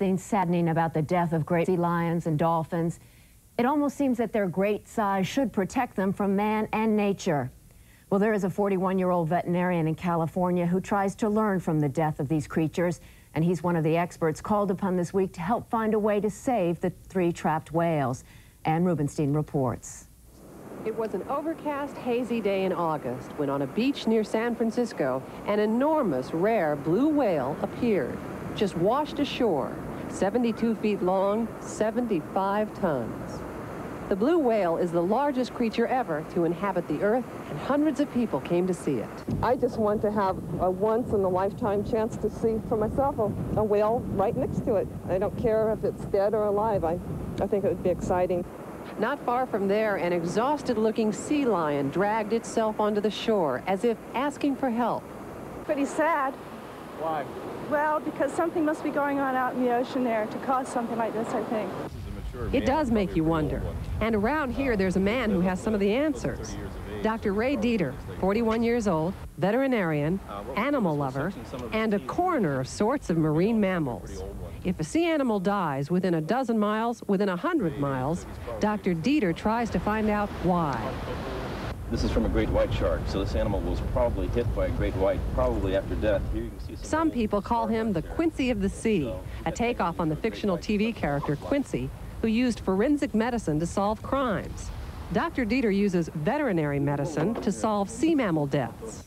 Something saddening about the death of great sea lions and dolphins. It almost seems that their great size should protect them from man and nature. Well, there is a 41-year-old veterinarian in California who tries to learn from the death of these creatures, and he's one of the experts called upon this week to help find a way to save the 3 trapped whales. Ann Rubenstein reports. It was an overcast, hazy day in August when on a beach near San Francisco, an enormous, rare blue whale appeared, just washed ashore, 72 feet long, 75 tons. The blue whale is the largest creature ever to inhabit the earth, and hundreds of people came to see it. I just want to have a once-in-a-lifetime chance to see for myself a whale right next to it. I don't care if it's dead or alive. I think it would be exciting. Not far from there, an exhausted-looking sea lion dragged itself onto the shore, as if asking for help. Pretty sad. Why? Well, because something must be going on out in the ocean there to cause something like this, I think. It does make you wonder. And around here, there's a man who has some of the answers. Dr. Ray Deiter, 41 years old, veterinarian, animal lover, and a coroner of sorts of marine mammals. If a sea animal dies within a dozen miles, within 100 miles, Dr. Deiter tries to find out why. This is from a great white shark, so this animal was probably hit by a great white, probably after death. Here you can see some people call him the Quincy of the sea, a takeoff on the fictional TV character Quincy, who used forensic medicine to solve crimes. Dr. Deiter uses veterinary medicine to solve sea mammal deaths.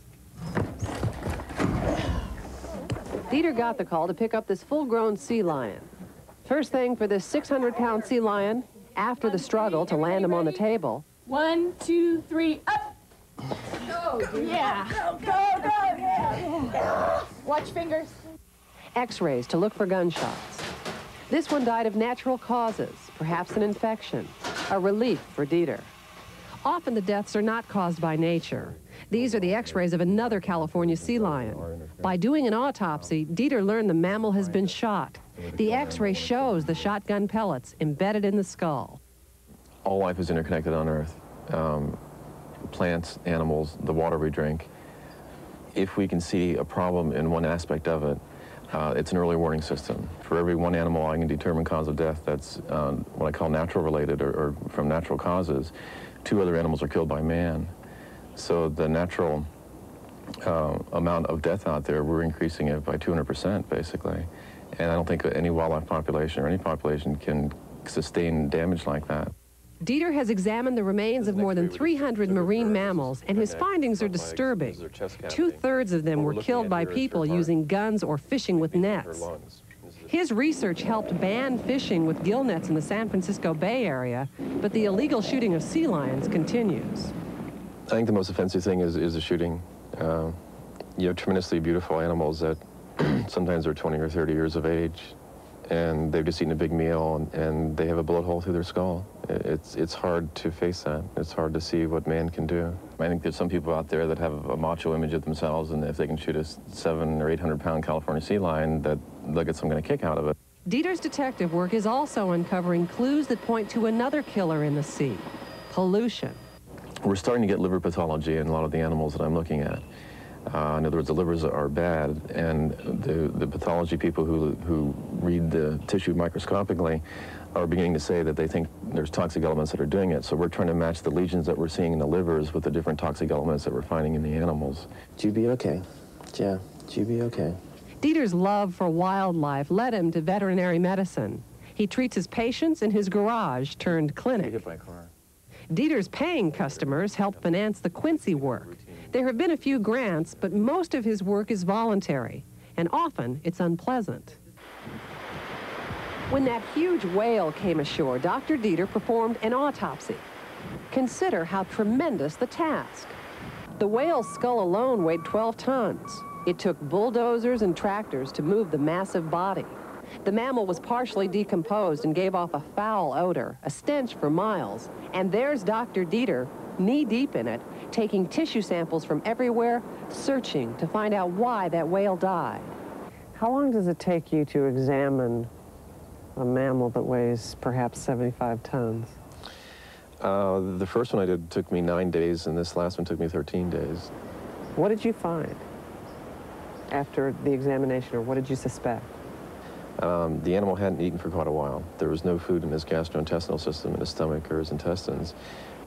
Deiter got the call to pick up this full-grown sea lion. First thing for this 600-pound sea lion, after the struggle to land him on the table. 1, 2, 3, up! Go, yeah. Go, yeah. Watch fingers. X-rays to look for gunshots. This one died of natural causes, perhaps an infection, a relief for Deiter. Often the deaths are not caused by nature. These are the X-rays of another California sea lion. By doing an autopsy, Deiter learned the mammal has been shot. The X-ray shows the shotgun pellets embedded in the skull. All life is interconnected on Earth. Plants, animals, the water we drink. If we can see a problem in one aspect of it, it's an early warning system. For every one animal I can determine cause of death that's what I call natural related or from natural causes, 2 other animals are killed by man. So the natural amount of death out there, we're increasing it by 200% basically. And I don't think any wildlife population or any population can sustain damage like that. Deiter has examined the remains of more than 300 marine mammals, and his findings are disturbing. 2/3 of them were killed by people using guns or fishing with nets. His research helped ban fishing with gill nets in the San Francisco Bay Area, but the illegal shooting of sea lions continues. I think the most offensive thing is the shooting. You have tremendously beautiful animals that sometimes are 20 or 30 years of age, and they've just eaten a big meal, and they have a bullet hole through their skull. It's hard to face that. It's hard to see what man can do. I think there's some people out there that have a macho image of themselves, and if they can shoot a 700 or 800-pound California sea lion, that they'll get some kind of kick out of it. Deiter's detective work is also uncovering clues that point to another killer in the sea: pollution. We're starting to get liver pathology in a lot of the animals that I'm looking at. In other words, the livers are bad, and the pathology people who read the tissue microscopically are beginning to say that they think there's toxic elements that are doing it. So we're trying to match the lesions that we're seeing in the livers with the different toxic elements that we're finding in the animals. You be okay. Yeah, you be okay. Deiter's love for wildlife led him to veterinary medicine. He treats his patients in his garage turned clinic. Hit by a car. Deiter's paying customers help finance the Quincy work. There have been a few grants, but most of his work is voluntary, and often it's unpleasant. When that huge whale came ashore, Dr. Deiter performed an autopsy. Consider how tremendous the task. The whale's skull alone weighed 12 tons. It took bulldozers and tractors to move the massive body. The mammal was partially decomposed and gave off a foul odor, a stench for miles. And there's Dr. Deiter, knee-deep in it, taking tissue samples from everywhere, searching to find out why that whale died. How long does it take you to examine a mammal that weighs perhaps 75 tons? The first one I did took me 9 days, and this last one took me 13 days. What did you find after the examination, or what did you suspect? The animal hadn't eaten for quite a while. There was no food in his gastrointestinal system, in his stomach or his intestines,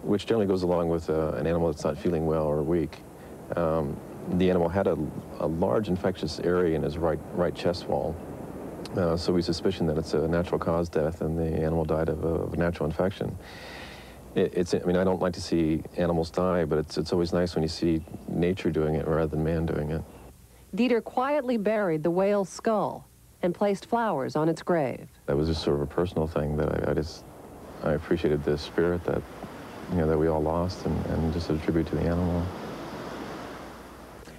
which generally goes along with an animal that's not feeling well or weak. The animal had a large infectious area in his right chest wall, so we suspicion that it's a natural cause death and the animal died of a natural infection. I mean, I don't like to see animals die, but it's always nice when you see nature doing it rather than man doing it. Deiter quietly buried the whale's skull and placed flowers on its grave. That was just sort of a personal thing that I appreciated the spirit that, that we all lost and just a tribute to the animal.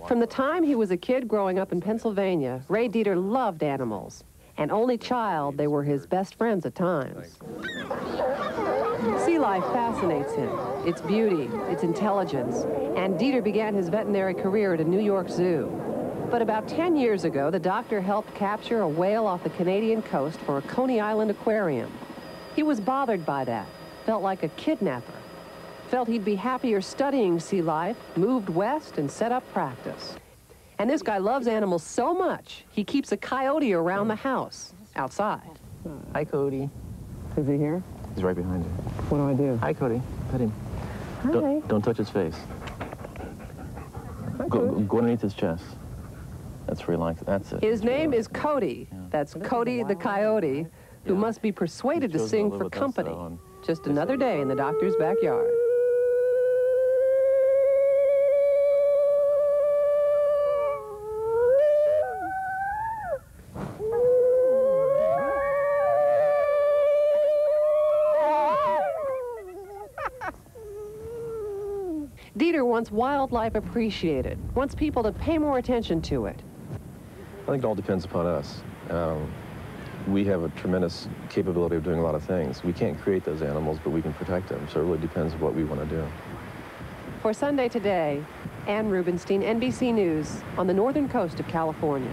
From the time he was a kid growing up in Pennsylvania, Ray Deiter loved animals. An only child, they were his best friends at times. Sea life fascinates him, its beauty, its intelligence, and Deiter began his veterinary career at a New York zoo. But about 10 years ago, the doctor helped capture a whale off the Canadian coast for a Coney Island aquarium. He was bothered by that, felt like a kidnapper, felt he'd be happier studying sea life, moved west and set up practice. And this guy loves animals so much, he keeps a coyote around the house, outside. Hi, Cody. Is he here? He's right behind you. What do I do? Hi, Cody. Pet him. Hi. Don't touch his face. Go underneath his chest. That's where he likes it. That's it. His name is Cody. Yeah. That's Cody the coyote, who must be persuaded to sing for company. Just another day in the doctor's backyard. Deiter wants wildlife appreciated, wants people to pay more attention to it. I think it all depends upon us. We have a tremendous capability of doing a lot of things. We can't create those animals, but we can protect them, so it really depends on what we want to do. For Sunday Today, Ann Rubenstein, NBC News, on the northern coast of California.